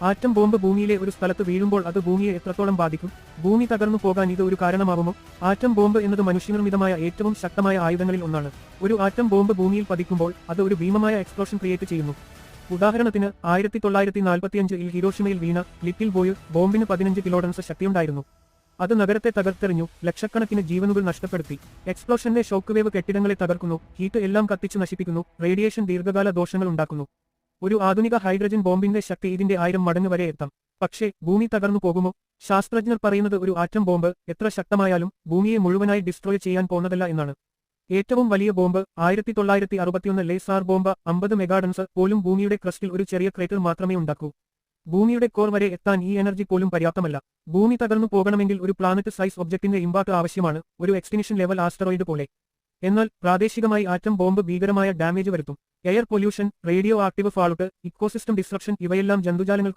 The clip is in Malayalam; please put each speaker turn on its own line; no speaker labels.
ആറ്റം ബോംബ് ഭൂമിയിലെ ഒരു സ്ഥലത്ത് വീഴുമ്പോൾ അത് ഭൂമിയെ എത്രത്തോളം ബാധിക്കും? ഭൂമി തകർന്നു പോകാൻ ഇത് ഒരു കാരണമാകുമോ? ആറ്റം ബോംബ് എന്നത് മനുഷ്യനിർമ്മിതമായ ഏറ്റവും ശക്തമായ ആയുധങ്ങളിൽ ഒന്നാണ്. ഒരു ആറ്റം ബോംബ് ഭൂമിയിൽ പതിക്കുമ്പോൾ അത് ഒരു ഭീമമായ എക്സ്പ്ലോഷൻ ക്രിയേറ്റ് ചെയ്യുന്നു. ഉദാഹരണത്തിന് 1945-ൽ ഹിരോഷിമയിൽ വീണ ലിറ്റിൽ ബോയ് ബോംബിന് 15 കിലോടൺസ് ശക്തിയുണ്ടായിരുന്നു. അത് നഗരത്തെ തകർത്തെറിഞ്ഞു, ലക്ഷക്കണക്കിന് ജീവനുകൾ നഷ്ടപ്പെടുത്തി. എക്സ്പ്ലോഷന്റെ ഷോക്ക് വേവ് കെട്ടിടങ്ങളെ തകർക്കുന്നു, ഹീറ്റ് എല്ലാം കത്തിച്ചു നശിപ്പിക്കുന്നു, റേഡിയേഷൻ ദീർഘകാല ദോഷങ്ങൾ ഉണ്ടാക്കുന്നു. ഒരു ആധുനിക ഹൈഡ്രജൻ ബോംബിന്റെ ശക്തി ഇതിന്റെ 1000 മടങ്ങ് വരെ എത്താം. പക്ഷേ ഭൂമി തകർന്നു പോകുമോ? ശാസ്ത്രജ്ഞർ പറയുന്നത് ഒരു ആറ്റം ബോംബ് എത്ര ശക്തമായാലും ഭൂമിയെ മുഴുവനായി ഡിസ്ട്രോയ് ചെയ്യാൻ പോന്നതല്ല എന്നാണ്. ഏറ്റവും വലിയ ബോംബ് 1961 ലേസാർ ബോംബ് 50 മെഗാടൺസ് പോലും ഭൂമിയുടെ ക്രസ്റ്റിൽ ഒരു ചെറിയ ക്രേറ്റർ മാത്രമേ ഉണ്ടാക്കൂ. ഭൂമിയുടെ കോർ വരെ എത്താൻ ഈ എനർജി പോലും പര്യാപ്തമല്ല. ഭൂമി തകർന്നു പോകണമെങ്കിൽ ഒരു പ്ലാനറ്റ് സൈസ് ഒബ്ജക്റ്റിന്റെ ഇമ്പാക്ട് ആവശ്യമാണ്, ഒരു എക്സ്റ്റിങ്ഷൻ ലെവൽ ആസ്റ്ററോയിഡ് പോലെ. എന്നാൽ പ്രാദേശികമായി ആറ്റം ബോംബ് ഭീകരമായ ഡാമേജ് വരുത്തും. Air pollution, radio active fault, ecosystem disruption ഇവയെല്ലാം ജന്തുജാലങ്ങൾക്കും